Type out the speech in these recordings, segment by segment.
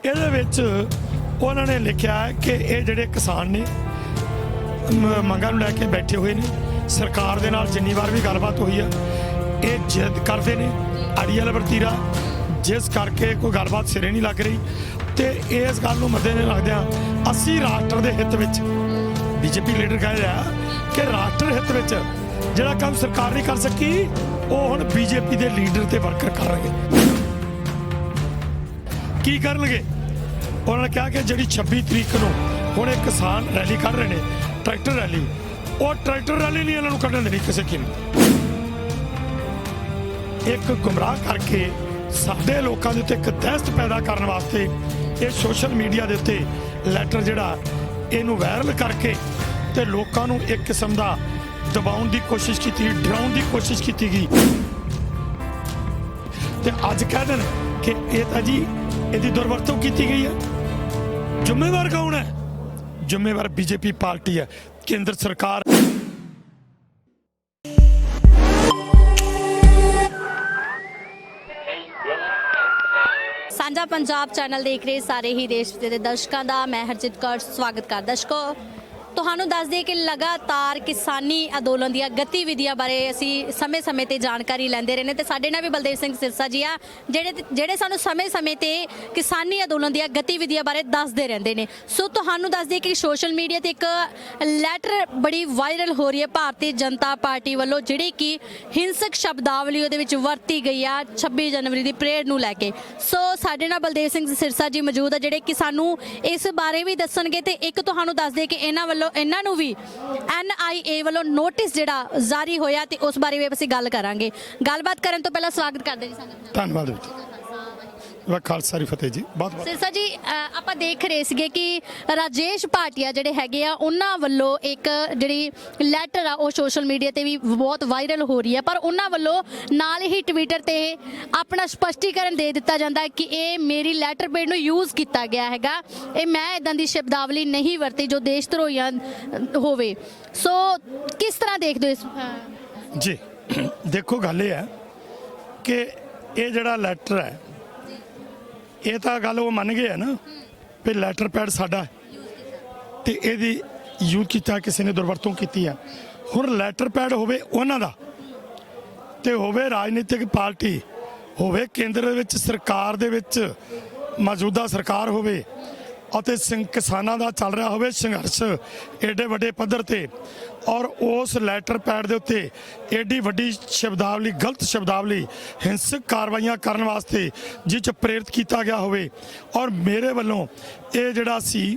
ਇਹਦੇ ਵਿੱਚ ਉਹਨਾਂ ਨੇ ਲਿਖਿਆ ਹੈ ਕਿ ਇਹ ਜਿਹੜੇ ਕਿਸਾਨ ਨੇ ਮੰਗਾਂ ਨੂੰ ਲੈ ਕੇ ਬੈਠੇ ਹੋਏ ਨੇ। ਸਰਕਾਰ ਦੇ ਨਾਲ ਜਿੰਨੀ ਵਾਰ ਵੀ ਗੱਲਬਾਤ ਹੋਈ ਆ ਇਹ ਜਿੱਦ ਕਰਦੇ ਨੇ ਅੜੀਅਲ ਵਰਤੀਰਾ, ਜਿਸ ਕਰਕੇ ਕੋਈ ਗੱਲਬਾਤ ਸਿਰੇ ਨਹੀਂ ਲੱਗ ਰਹੀ। ਤੇ ਇਸ ਗੱਲ ਨੂੰ ਮੱਦੇ ਨਜ਼ਰ ਰੱਖਦਿਆਂ ਅਸੀਂ ਰਾਸ਼ਟਰ ਦੇ ਹਿੱਤ ਵਿੱਚ ਬੀਜੇਪੀ ਲੀਡਰ ਕਹਿ ਰਿਹਾ ਕਿ ਰਾਸ਼ਟਰ ਹਿੱਤ ਵਿੱਚ ਜਿਹੜਾ ਕੰਮ ਸਰਕਾਰ ਨਹੀਂ ਕਰ ਸਕੀ ਉਹ ਹੁਣ ਬੀਜੇਪੀ ਦੇ ਲੀਡਰ ਤੇ ਵਰਕਰ ਕਰਨਗੇ। ਕੀ ਕਰਨਗੇ? ਉਹਨਾਂ ਨੇ ਕਿਹਾ ਕਿ ਜਿਹੜੀ 26 ਤਰੀਕ ਨੂੰ ਹੁਣ ਇਹ ਕਿਸਾਨ ਰੈਲੀ ਕੱਢ ਰਹੇ ਨੇ, ਟਰੈਕਟਰ ਰੈਲੀ, ਉਹ ਟਰੈਕਟਰ ਰੈਲੀ ਨਹੀਂ ਇਹਨਾਂ ਨੂੰ ਕੱਢਣ ਦੇਣੀ ਕਿਸੇ ਕੀਮਤ। ਇੱਕ ਗੁੰਮਰਾਹ ਕਰਕੇ ਸਾਡੇ ਲੋਕਾਂ ਦੇ ਉੱਤੇ ਇੱਕ ਦਹਿਸ਼ਤ ਪੈਦਾ ਕਰਨ ਵਾਸਤੇ ਇਹ ਸੋਸ਼ਲ ਮੀਡੀਆ ਦੇ ਉੱਤੇ ਲੈਟਰ ਜਿਹੜਾ ਇਹਨੂੰ ਵਾਇਰਲ ਕਰਕੇ ਤੇ ਲੋਕਾਂ ਨੂੰ ਇੱਕ ਕਿਸਮ ਦਾ ਦਬਾਉਣ ਦੀ ਕੋਸ਼ਿਸ਼ ਕੀਤੀ, ਡਰਾਉਣ ਦੀ ਕੋਸ਼ਿਸ਼ ਕੀਤੀ ਗਈ। ਤੇ ਅੱਜ ਕਹਿ ਦੇਣ ਕਿ ਇਹ ਤਾਂ ਜੀ ਇਹਦੀ ਦੁਰਵਰਤੋਂ ਕੀਤੀ ਗਈ ਹੈ। ਜ਼ਿੰਮੇਵਾਰ ਕੌਣ ਹੈ? ਜ਼ਿੰਮੇਵਾਰ ਬੀਜੇਪੀ ਪਾਰਟੀ ਹੈ, ਕੇਂਦਰ ਸਰਕਾਰ। ਸਾਂਝਾ ਪੰਜਾਬ ਚੈਨਲ ਦੇਖ ਰਹੇ ਸਾਰੇ ਹੀ ਦੇਸ਼ ਦੇ ਦਰਸ਼ਕਾਂ ਦਾ ਮੈਂ ਹਰਜੀਤ ਕੌਰ ਸਵਾਗਤ ਕਰਦਾ। ਦਰਸ਼ਕੋ, ਤੁਹਾਨੂੰ ਦੱਸ ਦਈਏ ਕਿ ਲਗਾਤਾਰ ਕਿਸਾਨੀ ਅੰਦੋਲਨ ਦੀਆਂ ਗਤੀਵਿਧੀਆਂ ਬਾਰੇ ਅਸੀਂ ਸਮੇਂ-ਸਮੇਂ ਤੇ ਜਾਣਕਾਰੀ ਲੈਂਦੇ ਰਹੇ ਨੇ ਤੇ ਸਾਡੇ ਨਾਲ ਵੀ ਬਲਦੇਵ ਸਿੰਘ ਸਿਰਸਾ ਜੀ ਆ ਜਿਹੜੇ ਸਾਨੂੰ ਸਮੇਂ-ਸਮੇਂ ਤੇ ਕਿਸਾਨੀ ਅੰਦੋਲਨ ਦੀਆਂ ਗਤੀਵਿਧੀਆਂ ਬਾਰੇ ਦੱਸਦੇ ਰਹਿੰਦੇ ਨੇ। ਸੋ ਤੁਹਾਨੂੰ ਦੱਸ ਦਈਏ ਕਿ ਸੋਸ਼ਲ ਮੀਡੀਆ ਤੇ ਇੱਕ ਲੈਟਰ ਬੜੀ ਵਾਇਰਲ ਹੋ ਰਹੀ ਹੈ ਭਾਰਤੀ ਜਨਤਾ ਪਾਰਟੀ ਵੱਲੋਂ, ਜਿਹੜੀ ਕਿ ਹਿੰਸਕ ਸ਼ਬਦਾਵਲੀ ਉਹਦੇ ਵਿੱਚ ਵਰਤੀ ਗਈ ਆ 26 ਜਨਵਰੀ ਦੀ ਪਰੇਡ ਨੂੰ ਲੈ ਕੇ। ਸੋ ਸਾਡੇ ਨਾਲ ਬਲਦੇਵ ਸਿੰਘ ਸਿਰਸਾ ਜੀ ਮੌਜੂਦ ਆ ਜਿਹੜੇ ਕਿ ਸਾਨੂੰ ਇਸ ਬਾਰੇ ਵੀ ਦੱਸਣਗੇ ਤੇ ਇੱਕ ਤੁਹਾਨੂੰ ਦੱਸ ਦੇ ਕਿ ਇਹਨਾਂ ਨੂੰ ਵੀ NIA ਵੱਲੋਂ ਨੋਟਿਸ ਜਿਹੜਾ ਜਾਰੀ ਹੋਇਆ ਤੇ ਉਸ ਬਾਰੇ ਵੀ ਅਸੀਂ ਗੱਲ ਕਰਾਂਗੇ। ਗੱਲਬਾਤ ਕਰਨ ਤੋਂ ਪਹਿਲਾਂ ਸਵਾਗਤ ਕਰਦੇ ਜੀ ਸਾਨੂੰ। ਧੰਨਵਾਦ ਜੀ। ਖਾਲਸਾ ਜੀ ਫਤਿਹ ਜੀ। ਬਹੁਤ ਸਿਰਸਾ ਜੀ, ਆਪਾਂ ਦੇਖ ਰਹੇ ਸੀਗੇ ਕਿ ਰਾਜੇਸ਼ ਭਾਟੀਆ ਜਿਹੜੇ ਹੈਗੇ ਆ ਉਹਨਾਂ ਵੱਲੋਂ ਇੱਕ ਜਿਹੜੀ ਲੈਟਰ ਆ ਉਹ ਸੋਸ਼ਲ ਮੀਡੀਆ ਤੇ ਵੀ ਬਹੁਤ ਵਾਇਰਲ ਹੋ ਰਹੀ ਹੈ, ਪਰ ਉਹਨਾਂ ਵੱਲੋਂ ਨਾਲ ਹੀ ਟਵਿੱਟਰ ਤੇ ਆਪਣਾ ਸਪਸ਼ਟੀਕਰਨ ਦੇ ਦਿੱਤਾ ਜਾਂਦਾ ਹੈ ਕਿ ਇਹ ਮੇਰੀ ਲੈਟਰ ਪੈਡ ਨੂੰ ਯੂਜ਼ ਕੀਤਾ ਗਿਆ ਹੈਗਾ, ਇਹ ਮੈਂ ਇਦਾਂ ਦੀ ਸ਼ਬਦਾਵਲੀ ਨਹੀਂ ਵਰਤੀ ਜੋ ਦੇਸ਼ ਧਰੋਹੀਆਂ ਹੋਵੇ। ਸੋ ਕਿਸ ਤਰ੍ਹਾਂ ਦੇਖਦੇ ਹੋ ਇਸ ਜੀ? ਦੇਖੋ, ਗੱਲ ਇਹ ਹੈ ਕਿ ਇਹ ਜਿਹੜਾ ਲੈਟਰ ਹੈ ਇਹ ਤਾਂ ਗੱਲ ਉਹ ਮੰਨ ਗਏ ਆ ਨਾ ਵੀ ਲੈਟਰ ਪੈਡ ਸਾਡਾ ਤੇ ਇਹਦੀ ਯੂਜ਼ ਕੀਤਾ, ਕਿਸੇ ਨੇ ਦੁਰਵਰਤੋਂ ਕੀਤੀ ਆ। ਹੁਣ ਲੈਟਰ ਪੈਡ ਹੋਵੇ ਉਹਨਾਂ ਦਾ ਤੇ ਹੋਵੇ ਰਾਜਨੀਤਿਕ ਪਾਰਟੀ, ਹੋਵੇ ਕੇਂਦਰ ਵਿੱਚ ਸਰਕਾਰ ਦੇ ਵਿੱਚ ਮੌਜੂਦਾ ਸਰਕਾਰ ਹੋਵੇ ਅਤੇ ਕਿਸਾਨਾਂ ਦਾ ਚੱਲ ਰਿਹਾ ਹੋਵੇ ਸੰਘਰਸ਼ ਏਡੇ ਵੱਡੇ ਪੱਧਰ ਤੇ, ਔਰ ਉਸ ਲੈਟਰ ਪੈਡ ਦੇ ਉੱਤੇ ਏਡੀ ਵੱਡੀ ਸ਼ਬਦਾਵਲੀ, ਗਲਤ ਸ਼ਬਦਾਵਲੀ, ਹਿੰਸਕ ਕਾਰਵਾਈਆਂ ਕਰਨ ਵਾਸਤੇ ਜਿਸ 'ਚ ਪ੍ਰੇਰਿਤ ਕੀਤਾ ਗਿਆ ਹੋਵੇ। ਔਰ ਮੇਰੇ ਵੱਲੋਂ ਇਹ ਜਿਹੜਾ ਸੀ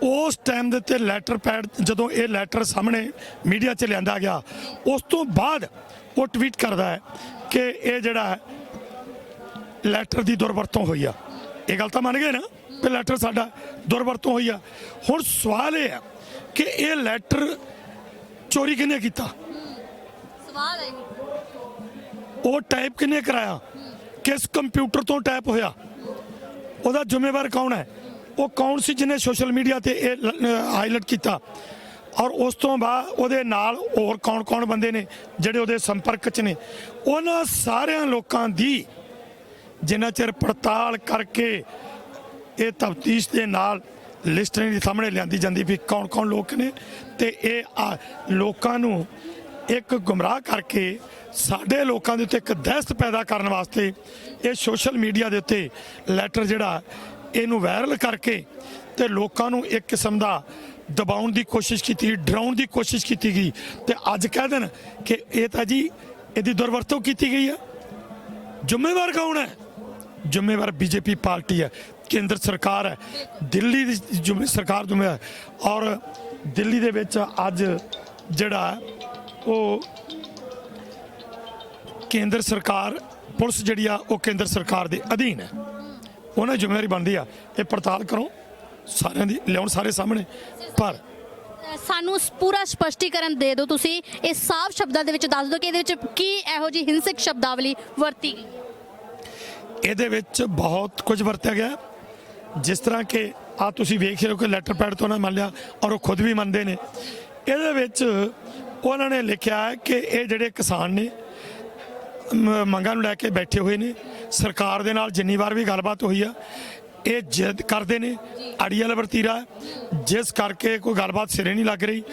ਉਸ ਟਾਈਮ ਦੇ ਉੱਤੇ ਲੈਟਰ ਪੈਡ, ਜਦੋਂ ਇਹ ਲੈਟਰ ਸਾਹਮਣੇ ਮੀਡੀਆ 'ਚ ਲਿਆਂਦਾ ਗਿਆ ਉਸ ਤੋਂ ਬਾਅਦ ਉਹ ਟਵੀਟ ਕਰਦਾ ਹੈ ਕਿ ਇਹ ਜਿਹੜਾ ਲੈਟਰ ਦੀ ਦੁਰਵਰਤੋਂ ਹੋਈ ਆ। ਇਹ ਗੱਲ ਤਾਂ ਮੰਨ ਗਏ ਨਾ ਕਿ ਲੈਟਰ ਸਾਡਾ ਦੁਰਵਰਤੋਂ ਹੋਈ ਆ। ਹੁਣ ਸਵਾਲ ਇਹ ਹੈ ਕਿ ਇਹ ਲੈਟਰ ਚੋਰੀ ਕਿਹਨੇ ਕੀਤਾ? ਸਵਾਲ ਹੈ ਉਹ ਟਾਈਪ ਕਿਹਨੇ ਕਰਾਇਆ? ਕਿਸ ਕੰਪਿਊਟਰ ਤੋਂ ਟਾਈਪ ਹੋਇਆ? ਉਹਦਾ ਜ਼ਿੰਮੇਵਾਰ ਕੌਣ ਹੈ? ਉਹ ਕੌਣ ਸੀ ਜਿਹਨੇ ਸੋਸ਼ਲ ਮੀਡੀਆ ਤੇ ਇਹ ਹਾਈਲਾਈਟ ਕੀਤਾ? ਔਰ ਉਸ ਤੋਂ ਬਾਅਦ ਉਹਦੇ ਨਾਲ ਹੋਰ ਕੌਣ ਬੰਦੇ ਨੇ ਜਿਹੜੇ ਉਹਦੇ ਸੰਪਰਕ 'ਚ ਨੇ? ਉਹਨਾਂ ਸਾਰਿਆਂ ਲੋਕਾਂ ਦੀ ਜਿੰਨਾ ਚਿਰ ਪੜਤਾਲ ਕਰਕੇ ਇਹ ਤਫਤੀਸ਼ ਦੇ ਨਾਲ ਲਿਸਟ ਨਹੀਂ ਸਾਹਮਣੇ ਲਿਆਂਦੀ ਜਾਂਦੀ ਵੀ ਕੌਣ ਲੋਕ ਨੇ, ਤੇ ਇਹ ਲੋਕਾਂ ਨੂੰ ਇੱਕ ਗੁੰਮਰਾਹ ਕਰਕੇ ਸਾਡੇ ਲੋਕਾਂ ਦੇ ਉੱਤੇ ਇੱਕ ਦਹਿਸ਼ਤ ਪੈਦਾ ਕਰਨ ਵਾਸਤੇ ਇਹ ਸੋਸ਼ਲ ਮੀਡੀਆ ਦੇ ਉੱਤੇ ਲੈਟਰ ਜਿਹੜਾ ਇਹਨੂੰ ਵਾਇਰਲ ਕਰਕੇ ਤੇ ਲੋਕਾਂ ਨੂੰ ਇੱਕ ਕਿਸਮ ਦਾ ਦਬਾਉਣ ਦੀ ਕੋਸ਼ਿਸ਼ ਕੀਤੀ, ਡਰਾਉਣ ਦੀ ਕੋਸ਼ਿਸ਼ ਕੀਤੀ ਗਈ। ਤੇ ਅੱਜ ਕਹਿ ਦੇਣ ਕਿ ਇਹ ਤਾਂ ਜੀ ਇਹਦੀ ਦੁਰਵਰਤੋਂ ਕੀਤੀ ਗਈ ਹੈ। ਜ਼ਿੰਮੇਵਾਰ ਕੌਣ ਹੈ? ਜ਼ਿੰਮੇਵਾਰ ਬੀਜੇਪੀ ਪਾਰਟੀ ਹੈ, ਕੇਂਦਰ ਸਰਕਾਰ ਹੈ, ਦਿੱਲੀ ਦੀ ਸਰਕਾਰ ਜ਼ਿੰਮੇਵਾਰ। ਔਰ ਦਿੱਲੀ ਦੇ ਵਿੱਚ ਅੱਜ ਜਿਹੜਾ ਉਹ ਕੇਂਦਰ ਸਰਕਾਰ ਪੁਲਿਸ ਜਿਹੜੀ ਆ ਉਹ ਕੇਂਦਰ ਸਰਕਾਰ ਦੇ ਅਧੀਨ ਹੈ, ਉਹਨਾਂ ਦੀ ਜ਼ਿੰਮੇਵਾਰੀ ਬਣਦੀ ਆ ਇਹ ਪੜਤਾਲ ਕਰੋ, ਸਾਰਿਆਂ ਦੀ ਲਿਆਉਣ ਸਾਰੇ ਸਾਹਮਣੇ। ਪਰ ਸਾਨੂੰ ਪੂਰਾ ਸਪਸ਼ਟੀਕਰਨ ਦੇ ਦਿਓ, ਤੁਸੀਂ ਇਹ ਸਾਫ਼ ਸ਼ਬਦਾਂ ਦੇ ਵਿੱਚ ਦੱਸ ਦਿਓ ਕਿ ਇਹਦੇ ਵਿੱਚ ਕੀ ਇਹੋ ਜਿਹੀ ਹਿੰਸਕ ਸ਼ਬਦਾਵਲੀ ਵਰਤੀ ਗਈ? ਇਹਦੇ ਵਿੱਚ ਬਹੁਤ ਕੁਝ ਵਰਤਿਆ ਗਿਆ, ਜਿਸ ਤਰ੍ਹਾਂ ਕਿ ਆ ਤੁਸੀਂ ਵੇਖ ਰਹੇ ਹੋ ਕਿ ਲੈਟਰ ਪੈਡ ਤੋਂ ਨਾ ਮੰਨ ਲਿਆ, ਔਰ ਉਹ ਖੁਦ ਵੀ ਮੰਨਦੇ ਨੇ। ਇਹਦੇ ਵਿੱਚ ਉਹਨਾਂ ਨੇ ਲਿਖਿਆ ਹੈ ਕਿ ਇਹ ਜਿਹੜੇ ਕਿਸਾਨ ਨੇ ਮੰਗਾਂ ਨੂੰ ਲੈ ਕੇ ਬੈਠੇ ਹੋਏ ਨੇ। ਸਰਕਾਰ ਦੇ ਨਾਲ ਜਿੰਨੀ ਵਾਰ ਵੀ ਗੱਲਬਾਤ ਹੋਈ ਆ ਇਹ ਜਿੱਦ ਕਰਦੇ ਨੇ ਅੜੀਅਲ ਵਰਤੀਰਾ ਜਿਸ ਕਰਕੇ ਕੋਈ ਗੱਲਬਾਤ ਸਿਰੇ ਨਹੀਂ ਲੱਗ ਰਹੀ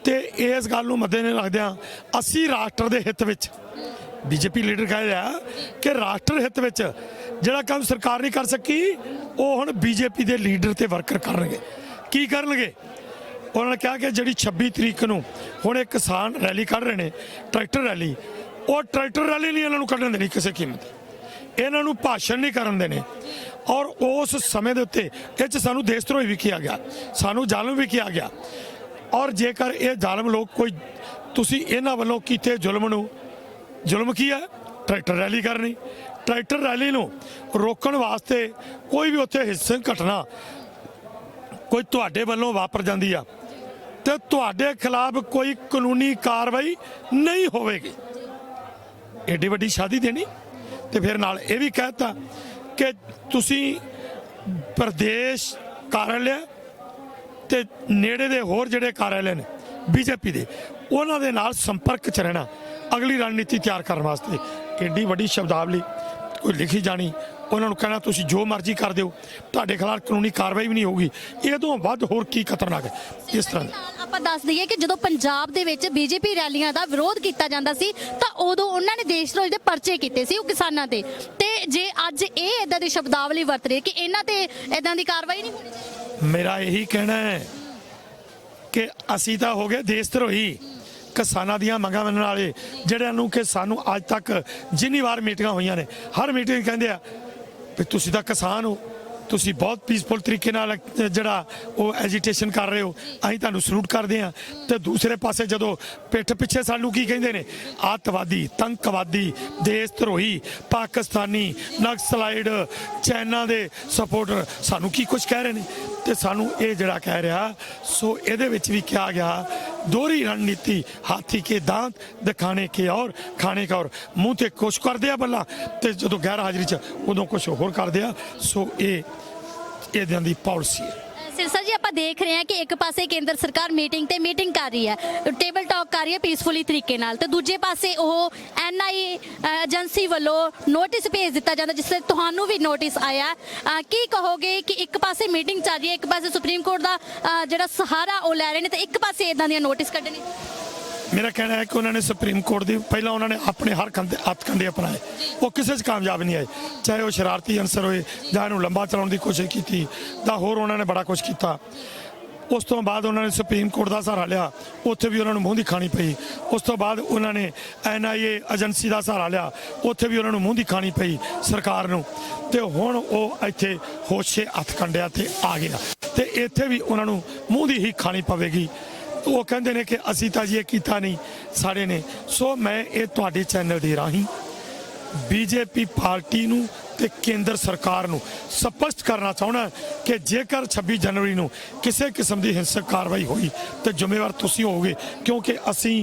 ਤੇ ਇਸ ਗੱਲ ਨੂੰ ਮੱਦੇ ਨਜ਼ਰ ਰੱਖਦਿਆਂ ਅਸੀਂ ਰਾਸ਼ਟਰ ਦੇ ਹਿੱਤ ਵਿੱਚ ਬੀਜੇਪੀ ਲੀਡਰ ਕਹਿ ਰਿਹਾ ਕਿ ਰਾਸ਼ਟਰ ਹਿੱਤ ਵਿੱਚ ਜਿਹੜਾ ਕੰਮ ਸਰਕਾਰ ਨਹੀਂ ਕਰ ਸਕੀ ਉਹ ਹੁਣ ਬੀਜੇਪੀ ਦੇ ਲੀਡਰ ਤੇ ਵਰਕਰ ਕਰਨਗੇ। ਕੀ ਕਰਨਗੇ? ਉਹਨਾਂ ਨੇ ਕਿਹਾ ਕਿ ਜਿਹੜੀ 26 ਤਰੀਕ ਨੂੰ ਹੁਣ ਇਹ ਕਿਸਾਨ ਰੈਲੀ ਕੱਢ ਰਹੇ ਨੇ ਟਰੈਕਟਰ ਰੈਲੀ, ਉਹ ਟਰੈਕਟਰ ਰੈਲੀ ਨਹੀਂ ਇਹਨਾਂ ਨੂੰ ਕੱਢਣ ਦੇਣੀ ਕਿਸੇ ਕੀਮਤ, ਇਹਨਾਂ ਨੂੰ ਭਾਸ਼ਣ ਨਹੀਂ ਕਰਨ ਦੇਣੇ। ਔਰ ਉਸ ਸਮੇਂ ਦੇ ਉੱਤੇ ਇਹ 'ਚ ਸਾਨੂੰ ਦੇਸ਼ ਧਰੋਹੀ ਵੀ ਕਿਹਾ ਗਿਆ, ਸਾਨੂੰ ਜ਼ਾਲਮ ਵੀ ਕਿਹਾ ਗਿਆ। ਔਰ ਜੇਕਰ ਇਹ ਜ਼ਾਲਮ ਲੋਕ ਕੋਈ ਤੁਸੀਂ ਇਹਨਾਂ ਵੱਲੋਂ ਕੀਤੇ ਜ਼ੁਲਮ ਕੀ ਹੈ? ਟਰੈਕਟਰ ਰੈਲੀ ਕਰਨੀ। ਟਰੈਕਟਰ ਰੈਲੀ ਨੂੰ ਰੋਕਣ ਵਾਸਤੇ ਕੋਈ ਵੀ ਉੱਥੇ ਹਿੰਸਕ ਘਟਨਾ ਕੋਈ ਤੁਹਾਡੇ ਵੱਲੋਂ ਵਾਪਰ ਜਾਂਦੀ ਆ ਤੇ ਤੁਹਾਡੇ ਖਿਲਾਫ ਕੋਈ ਕਾਨੂੰਨੀ ਕਾਰਵਾਈ ਨਹੀਂ ਹੋਵੇਗੀ। ਏਡੀ ਵੱਡੀ ਸ਼ਾਦੀ ਦੇਣੀ ਤੇ ਫਿਰ ਨਾਲ ਇਹ ਵੀ ਕਹਿਤਾ ਕਿ ਤੁਸੀਂ ਪ੍ਰਦੇਸ਼ ਕਾਰਜਾਲਿਆ ਤੇ ਨੇੜੇ ਦੇ ਹੋਰ ਜਿਹੜੇ ਕਾਰਜਾਲੇ ਨੇ ਬੀਜੇਪੀ ਦੇ ਉਹਨਾਂ ਦੇ ਨਾਲ ਸੰਪਰਕ 'ਚ ਰਹਿਣਾ ਅਗਲੀ ਰਣਨੀਤੀ ਤਿਆਰ ਕਰਨ ਵਾਸਤੇ। ਏਡੀ ਵੱਡੀ ਸ਼ਬਦਾਵਲੀ ਕੋਈ ਲਿਖੀ ਜਾਣੀ, ਉਹਨਾਂ ਨੂੰ ਕਹਿਣਾ ਤੁਸੀਂ ਜੋ ਮਰਜ਼ੀ ਕਰ ਦਿਓ, ਤੁਹਾਡੇ ਖਿਲਾਫ ਕਾਨੂੰਨੀ ਕਾਰਵਾਈ ਵੀ ਨਹੀਂ ਹੋਊਗੀ। ਇਹ ਤੋਂ ਵੱਧ ਹੋਰ ਕੀ ਖਤਰਨਾਕ ਹੈ? ਇਸ ਤਰ੍ਹਾਂ ਆਪਾਂ ਦੱਸ ਦਈਏ ਕਿ ਜਦੋਂ ਪੰਜਾਬ ਦੇ ਵਿੱਚ ਬੀਜੇਪੀ ਰੈਲੀਆਂ ਦਾ ਵਿਰੋਧ ਕੀਤਾ ਜਾਂਦਾ ਸੀ ਤਾਂ ਉਦੋਂ ਉਹਨਾਂ ਨੇ ਦੇਸ਼ ਧਰੋਹੀ ਦੇ ਪਰਚੇ ਕੀਤੇ ਸੀ ਉਹ ਕਿਸਾਨਾਂ ਤੇ ਜੇ ਅੱਜ ਇਹ ਇਦਾਂ ਦੀ ਸ਼ਬਦਾਵਲੀ ਵਰਤ ਰਹੇ ਕਿ ਇਹਨਾਂ ਤੇ ਇਦਾਂ ਦੀ ਕਾਰਵਾਈ ਨਹੀਂ ਹੋਣੀ ਚਾਹੀਦੀ। ਮੇਰਾ ਇਹੀ ਕਹਿਣਾ ਹੈ ਕਿ ਅਸੀਂ ਤਾਂ ਹੋ ਗਏ ਦੇਸ਼ ਧਰੋਹੀ, ਕਿਸਾਨਾਂ ਦੀਆਂ ਮੰਗਾਂ ਮੰਨਣ ਵਾਲੇ ਜਿਹੜਿਆਂ ਨੂੰ ਕਿ ਸਾਨੂੰ ਅੱਜ ਤੱਕ ਜਿੰਨੀ ਵਾਰ ਮੀਟਿੰਗਾਂ ਹੋਈਆਂ ਨੇ ਹਰ ਮੀਟਿੰਗ ਕਹਿੰਦੇ ਆ ਵੀ ਤੁਸੀਂ ਤਾਂ ਕਿਸਾਨ ਹੋ, ਤੁਸੀਂ ਬਹੁਤ ਪੀਸਫੁਲ ਤਰੀਕੇ ਨਾਲ ਜਿਹੜਾ ਉਹ ਐਜੀਟੇਸ਼ਨ ਕਰ ਰਹੇ ਹੋ, ਅਸੀਂ ਤੁਹਾਨੂੰ ਸਲੂਟ ਕਰਦੇ ਹਾਂ। ਤੇ ਦੂਸਰੇ ਪਾਸੇ ਜਦੋਂ ਪਿੱਠ ਪਿੱਛੇ ਸਾਨੂੰ ਕੀ ਕਹਿੰਦੇ ਨੇ? ਅੱਤਵਾਦੀ, ਤੰਕਵਾਦੀ, ਦੇਸ਼ ਧਰੋਹੀ, ਪਾਕਿਸਤਾਨੀ, ਨਕਸਲਾਈਡ, ਚਾਈਨਾ ਦੇ ਸਪੋਰਟਰ, ਸਾਨੂੰ ਕੀ ਕੁਝ ਕਹਿ ਰਹੇ ਨੇ। ਤੇ ਸਾਨੂੰ ਇਹ ਜਿਹੜਾ ਕਹਿ ਰਿਹਾ ਸੋ ਇਹਦੇ ਵਿੱਚ ਵੀ ਕਿਹਾ ਗਿਆ ਦੋਹਰੀ ਰਣਨੀਤੀ, ਹਾਥੀ ਕੇ दांत ਦਿਖਾਣੇ ਕੇ ਔਰ ਖਾਣੇ ਕਾ ਔਰ, ਮੂੰਹ ਤੇ ਕੁਛ ਕਰਦੇ ਆ ਬੱਲਾ ਤੇ ਜਦੋਂ ਗੈਰ ਹਾਜ਼ਰੀ 'ਚ ਉਦੋਂ ਕੁਛ ਹੋਰ ਕਰਦੇ ਆ। ਸੋ ਇਹਦਾਂ ਦੀ ਪਾਲਿਸੀ ਹੈ। ਸਿਰਸਾ ਜੀ ਆਪਾਂ ਦੇਖ ਰਹੇ ਹਾਂ ਕਿ ਇੱਕ ਪਾਸੇ ਕੇਂਦਰ ਸਰਕਾਰ ਮੀਟਿੰਗ ਕਰ ਰਹੀ ਹੈ, ਟੇਬਲ ਟਾਕ ਕਰ ਰਹੀ ਹੈ ਪੀਸਫੁਲੀ ਤਰੀਕੇ ਨਾਲ, ਤੇ ਦੂਜੇ ਪਾਸੇ ਉਹ ਐਨਆਈ ਏਜੰਸੀ ਵੱਲੋਂ ਨੋਟਿਸ ਭੇਜ ਦਿੱਤਾ ਜਾਂਦਾ ਜਿਸ ਤੇ ਤੁਹਾਨੂੰ ਵੀ ਨੋਟਿਸ ਆਇਆ। ਕੀ ਕਹੋਗੇ ਕਿ ਇੱਕ ਪਾਸੇ ਮੀਟਿੰਗ ਚੱਲ ਰਹੀ ਹੈ, ਇੱਕ ਪਾਸੇ ਸੁਪਰੀਮ ਕੋਰਟ ਦਾ ਜਿਹੜਾ ਸਹਾਰਾ ਉਹ ਲੈ ਰਹੇ ਨੇ ਤੇ ਇੱਕ ਪਾਸੇ ਇਦਾਂ ਦੀਆਂ ਨੋਟਿਸ ਕੱਢਣੇ? ਮੇਰਾ ਕਹਿਣਾ ਹੈ ਕਿ ਉਹਨਾਂ ਨੇ ਸੁਪਰੀਮ ਕੋਰਟ ਦੀ ਪਹਿਲਾਂ ਉਹਨਾਂ ਨੇ ਆਪਣੇ ਹਰ ਹੱਥ ਕੰਡੇ ਅਪਣਾਏ, ਉਹ ਕਿਸੇ 'ਚ ਕਾਮਯਾਬ ਨਹੀਂ ਆਏ, ਚਾਹੇ ਉਹ ਸ਼ਰਾਰਤੀ ਅਨਸਰ ਹੋਏ ਜਾਂ ਇਹਨੂੰ ਲੰਬਾ ਚਲਾਉਣ ਦੀ ਕੋਸ਼ਿਸ਼ ਕੀਤੀ ਜਾਂ ਹੋਰ ਉਹਨਾਂ ਨੇ ਬੜਾ ਕੁਝ ਕੀਤਾ। ਉਸ ਤੋਂ ਬਾਅਦ ਉਹਨਾਂ ਨੇ ਸੁਪਰੀਮ ਕੋਰਟ ਦਾ ਸਹਾਰਾ ਲਿਆ, ਉੱਥੇ ਵੀ ਉਹਨਾਂ ਨੂੰ ਮੂੰਹ ਦੀ ਖਾਣੀ ਪਈ। ਉਸ ਤੋਂ ਬਾਅਦ ਉਹਨਾਂ ਨੇ NIA ਏਜੰਸੀ ਦਾ ਸਹਾਰਾ ਲਿਆ, ਉੱਥੇ ਵੀ ਉਹਨਾਂ ਨੂੰ ਮੂੰਹ ਦੀ ਖਾਣੀ ਪਈ ਸਰਕਾਰ ਨੂੰ। ਤੇ ਹੁਣ ਉਹ ਇੱਥੇ ਹੋਸ਼ੇ ਹੱਥ ਕੰਡਿਆਂ ਤੇ ਆ ਗਿਆ ਤੇ ਇੱਥੇ ਵੀ ਉਹਨਾਂ ਨੂੰ ਮੂੰਹ ਦੀ ਹੀ ਖਾਣੀ ਪਵੇਗੀ। ਉਹ ਕਹਿੰਦੇ ਨੇ ਕਿ ਅਸੀਂ ਤਾਂ ਜੀ ਇਹ ਕੀਤਾ ਨਹੀਂ ਸਾਡੇ ਨੇ। ਸੋ ਮੈਂ ਇਹ ਤੁਹਾਡੇ ਚੈਨਲ ਦੇ ਰਾਹੀਂ ਬੀਜੇਪੀ ਪਾਰਟੀ ਨੂੰ ਤੇ ਕੇਂਦਰ ਸਰਕਾਰ ਨੂੰ ਸਪਸ਼ਟ ਕਰਨਾ ਚਾਹੁੰਦਾ ਕਿ ਜੇਕਰ 26 ਜਨਵਰੀ ਨੂੰ ਕਿਸੇ ਕਿਸਮ ਦੀ ਹਿੰਸਕ ਕਾਰਵਾਈ ਹੋਈ ਤੇ ਜ਼ਿੰਮੇਵਾਰ ਤੁਸੀਂ ਹੋਵੋਗੇ, ਕਿਉਂਕਿ ਅਸੀਂ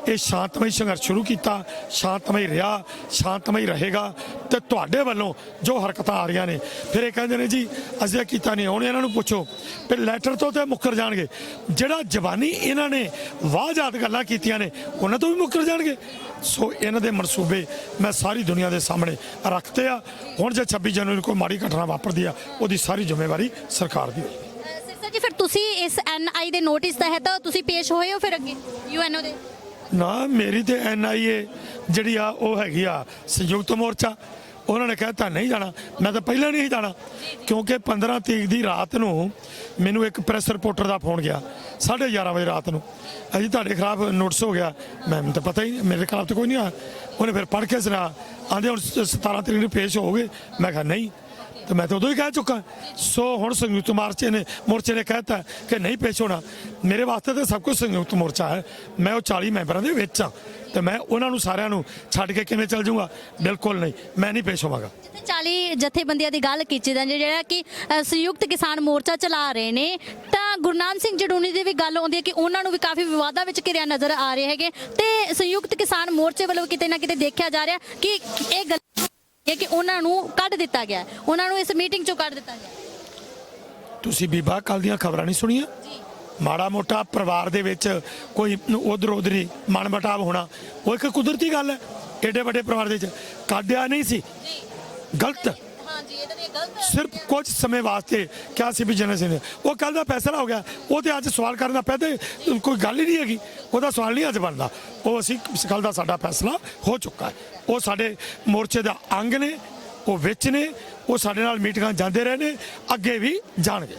ਇਹ ਸ਼ਾਂਤਮਈ ਸੰਘਰਸ਼ ਸ਼ੁਰੂ ਕੀਤਾ, ਸ਼ਾਂਤਮਈ ਰਿਹਾ, ਸ਼ਾਂਤਮਈ ਰਹੇਗਾ। ਤੇ ਤੁਹਾਡੇ ਵੱਲੋਂ ਜੋ ਹਰਕਤਾਂ ਆ ਰਹੀਆਂ ਨੇ ਫਿਰ ਇਹ ਕਹਿੰਦੇ ਨੇ ਜੀ ਅਸੀਂ ਇਹ ਕੀਤਾ ਨਹੀਂ। ਹੁਣ ਇਹਨਾਂ ਨੂੰ ਪੁੱਛੋ ਫਿਰ ਲੈਟਰ ਤੋਂ ਤੇ ਮੁੱਕਰ ਜਾਣਗੇ, ਜਿਹੜਾ ਜ਼ਬਾਨੀ ਇਹਨਾਂ ਨੇ ਵਾਹਜਾਤ ਗੱਲਾਂ ਕੀਤੀਆਂ ਨੇ ਉਹਨਾਂ ਤੋਂ ਵੀ ਮੁੱਕਰ ਜਾਣਗੇ। ਸੋ ਇਹਨਾਂ ਦੇ ਮਨਸੂਬੇ ਮੈਂ ਸਾਰੀ ਦੁਨੀਆ ਦੇ ਸਾਹਮਣੇ ਰੱਖਤੇ ਆ। ਹੁਣ ਜੇ 26 ਜਨਵਰੀ ਨੂੰ ਕੋਈ ਮਾੜੀ ਘਟਨਾ ਵਾਪਰਦੀ ਆ ਉਹਦੀ ਸਾਰੀ ਜ਼ਿੰਮੇਵਾਰੀ ਸਰਕਾਰ ਦੀ ਹੋਏਗੀ। ਸਿਰਸਾ ਜੀ ਫਿਰ ਤੁਸੀਂ ਇਸ NI ਦੇ ਨੋਟਿਸ ਤਹਿਤ ਤੁਸੀਂ ਪੇਸ਼ ਹੋਏ ਹੋ ਫਿਰ ਅੱਗੇ UNO ਦੇ? ਨਾ, ਮੇਰੀ ਤੇ NIA ਜਿਹੜੀ ਆ ਉਹ ਹੈਗੀ ਆ ਸੰਯੁਕਤ ਮੋਰਚਾ, ਉਹਨਾਂ ਨੇ ਕਹਿਤਾ ਨਹੀਂ ਜਾਣਾ। ਮੈਂ ਤਾਂ ਪਹਿਲਾਂ ਨਹੀਂ ਜਾਣਾ ਕਿਉਂਕਿ 15 ਤਰੀਕ ਦੀ ਰਾਤ ਨੂੰ ਮੈਨੂੰ ਇੱਕ ਪ੍ਰੈਸ ਰਿਪੋਰਟਰ ਦਾ ਫੋਨ ਗਿਆ 11:30 ਵਜੇ ਰਾਤ ਨੂੰ, ਅਜੀ ਤੁਹਾਡੇ ਖਿਲਾਫ ਨੋਟਿਸ ਹੋ ਗਿਆ। ਮੈਨੂੰ ਤਾਂ ਪਤਾ ਹੀ ਨਹੀਂ, ਮੇਰੇ ਖਿਲਾਫ ਤਾਂ ਕੋਈ ਨਹੀਂ ਆਇਆ। ਉਹਨੇ ਫਿਰ ਪੜ੍ਹ ਕੇ ਸੁਣਾ, ਆਂਦੇ ਹੁਣ 17 ਤਰੀਕ ਨੂੰ ਪੇਸ਼ ਹੋਗੇ। ਮੈਂ ਕਿਹਾ ਨਹੀਂ, ਤੇ ਮੈਂ ਤਾਂ ਉਦੋਂ ਹੀ ਕਹਿ ਚੁੱਕਾ। ਸੋ ਹੁਣ ਸੰਯੁਕਤ ਮੋਰਚੇ ਨੇ ਕਹਿਤਾ ਕਿ ਨਹੀਂ ਪੇਸ਼ ਹੋਣਾ। ਮੇਰੇ ਵਾਸਤੇ ਤਾਂ ਸਭ ਕੁਝ ਸੰਯੁਕਤ ਮੋਰਚਾ ਹੈ, ਮੈਂ ਉਹ 40 ਮੈਂਬਰਾਂ ਦੇ ਵਿੱਚ ਆ ਤੇ ਮੈਂ ਉਹਨਾਂ ਨੂੰ ਸਾਰਿਆਂ ਨੂੰ ਛੱਡ ਕੇ ਕਿਵੇਂ ਚੱਲ ਜਾਊਂਗਾ? ਬਿਲਕੁਲ ਨਹੀਂ, ਮੈਂ ਨਹੀਂ ਪੇਸ਼ ਹੋਵਾਂਗਾ। 40 ਜਥੇਬੰਦੀਆਂ ਦੀ ਗੱਲ ਕੀਤੀ ਜਾਂਦੀ ਜਿਹੜਾ ਕਿ ਸੰਯੁਕਤ ਕਿਸਾਨ ਮੋਰਚਾ ਚਲਾ ਰਹੇ ਨੇ, ਤਾਂ ਗੁਰਨਾਮ ਸਿੰਘ ਜੜੂਨੀ ਦੀ ਵੀ ਗੱਲ ਆਉਂਦੀ ਹੈ ਕਿ ਉਹਨਾਂ ਨੂੰ ਵੀ ਕਾਫੀ ਵਿਵਾਦਾਂ ਵਿੱਚ ਘਿਰਿਆ ਨਜ਼ਰ ਆ ਰਹੇ ਹੈਗੇ ਤੇ ਸੰਯੁਕਤ ਕਿਸਾਨ ਮੋਰਚੇ ਵੱਲੋਂ ਕਿਤੇ ਨਾ ਕਿਤੇ ਦੇਖਿਆ ਜਾ ਰਿਹਾ ਕਿ ਇਹ ਗੱਲ ਹੈ ਕਿ ਉਹਨਾਂ ਨੂੰ ਕੱਢ ਦਿੱਤਾ ਗਿਆ, ਉਹਨਾਂ ਨੂੰ ਇਸ ਮੀਟਿੰਗ ਚੋਂ ਕੱਢ ਦਿੱਤਾ ਗਿਆ। ਤੁਸੀਂ ਬੀਬਾ ਕੱਲ ਦੀਆਂ ਖਬਰਾਂ ਨਹੀਂ ਸੁਣੀਆਂ? ਮਾੜਾ ਮੋਟਾ ਪਰਿਵਾਰ ਦੇ ਵਿੱਚ ਕੋਈ ਉਧਰ ਉਧਰੀ ਮਨ ਮਟਾਵ ਹੋਣਾ ਉਹ ਇੱਕ ਕੁਦਰਤੀ ਗੱਲ ਹੈ। ਏਡੇ ਵੱਡੇ ਪਰਿਵਾਰ ਦੇ ਵਿੱਚ ਕੱਢਿਆ ਨਹੀਂ ਸੀ, ਗਲਤ ਹਾਂਜੀ ਇਹਨਾਂ ਦੀ ਗਲਤ ਸਿਰਫ ਕੁਝ ਸਮੇਂ ਵਾਸਤੇ ਕਿਹਾ ਸੀ ਵੀ ਜਨਰੇਸ਼ਨ ਨੇ ਉਹ ਕੱਲ ਦਾ ਫੈਸਲਾ ਹੋ ਗਿਆ ਉਹ ਤੇ ਅੱਜ ਸਵਾਲ ਕਰਨ ਦਾ ਪੈਦੇ ਕੋਈ ਗੱਲ ਹੀ ਨਹੀਂ ਹੈਗੀ ਉਹਦਾ ਸਵਾਲ ਨਹੀਂ ਅੱਜ ਬਣਦਾ ਉਹ ਅਸੀਂ ਇਸ ਗੱਲ ਦਾ ਸਾਡਾ ਫੈਸਲਾ ਹੋ ਚੁੱਕਾ ਹੈ ਉਹ ਸਾਡੇ ਮੋਰਚੇ ਦਾ ਅੰਗ ਨੇ ਉਹ ਵਿੱਚ ਨੇ ਉਹ ਸਾਡੇ ਨਾਲ ਮੀਟਿੰਗਾਂ ਜਾਂਦੇ ਰਹੇ ਨੇ ਅੱਗੇ ਵੀ ਜਾਣਗੇ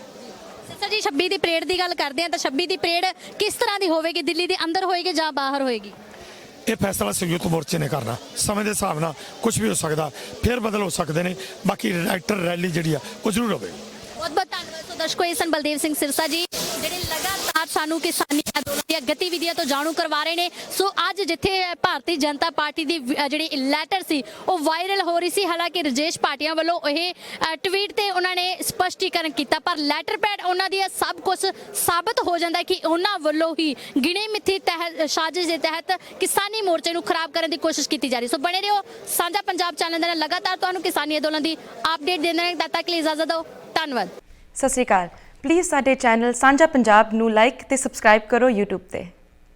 ਸਰ ਜੀ 26 ਦੀ ਪਰੇਡ ਦੀ ਗੱਲ ਕਰਦੇ ਆ ਤਾਂ 26 ਦੀ ਪਰੇਡ ਕਿਸ ਤਰ੍ਹਾਂ ਦੀ ਹੋਵੇਗੀ ਦਿੱਲੀ ਦੇ ਅੰਦਰ ਹੋਏਗੀ ਜਾਂ ਬਾਹਰ ਹੋਏਗੀ ਇਹ ਫੈਸਲਾ ਸੰਯੁਕਤ ਮੋਰਚੇ ਨੇ ਕਰਨਾ ਸਮੇਂ ਦੇ ਹਿਸਾਬ ਨਾਲ ਕੁਝ ਵੀ ਹੋ ਸਕਦਾ ਫਿਰ ਬਦਲ ਹੋ ਸਕਦੇ ਨੇ ਬਾਕੀ ਰਾਈਟਰ ਰੈਲੀ ਜਿਹੜੀ ਆ ਉਹ ਜ਼ਰੂਰ ਹੋਵੇਗੀ ਬਹੁਤ ਬਹੁਤ ਧੰਨਵਾਦ ਸੋ ਦਰਸ਼ਕੋ ਇਹ ਸਨ ਬਲਦੇਵ ਸਿੰਘ ਸਿਰਸਾ ਜੀ ਜਿਹੜੇ ਲਗਾਤਾਰ ਸਾਨੂੰ ਕਿਸਾਨੀ ਅੰਦੋਲਨ ਦੀਆਂ ਗਤੀਵਿਧੀਆਂ ਤੋਂ ਜਾਣੂ ਕਰਵਾ ਰਹੇ ਨੇ ਸੋ ਅੱਜ ਜਿੱਥੇ ਭਾਰਤੀ ਜਨਤਾ ਪਾਰਟੀ ਦੀ ਜਿਹੜੀ ਲੈਟਰ ਸੀ ਉਹ ਵਾਇਰਲ ਹੋ ਰਹੀ ਸੀ ਹਾਲਾਂਕਿ ਰਜੇਸ਼ ਭਾਟੀਆ ਵੱਲੋਂ ਇਹ ਟਵੀਟ ਤੇ ਉਹਨਾਂ ਨੇ ਸਪਸ਼ਟੀਕਰਨ ਕੀਤਾ ਪਰ ਲੈਟਰ ਪੈਡ ਉਹਨਾਂ ਦੀ ਸਭ ਕੁਝ ਸਾਬਤ ਹੋ ਜਾਂਦਾ ਕਿ ਉਹਨਾਂ ਵੱਲੋਂ ਹੀ ਗਿਣੇ ਮਿੱਥੀ ਸਾਜ਼ਿਸ਼ ਦੇ ਤਹਿਤ ਕਿਸਾਨੀ ਮੋਰਚੇ ਨੂੰ ਖਰਾਬ ਕਰਨ ਦੀ ਕੋਸ਼ਿਸ਼ ਕੀਤੀ ਜਾ ਰਹੀ ਸੋ ਬਣੇ ਰਹੋ ਸਾਂਝਾ ਪੰਜਾਬ ਚੈਨਲ ਦੇ ਨਾਲ ਲਗਾਤਾਰ ਤੁਹਾਨੂੰ ਕਿਸਾਨੀ ਅੰਦੋਲਨ ਦੀ ਅਪਡੇਟ ਦਿੰਦੇ ਰਹੇ ਤਦ ਤੱਕ ਲਈ ਇਜਾਜ਼ਤ ਦਿਓ ਧੰਨਵਾਦ ਸਤਿ ਸ਼੍ਰੀ ਅਕਾਲ ਪਲੀਜ਼ ਸਾਡੇ ਚੈਨਲ ਸਾਂਝਾ ਪੰਜਾਬ ਨੂੰ ਲਾਈਕ ਤੇ ਸਬਸਕ੍ਰਾਈਬ ਕਰੋ YouTube ਤੇ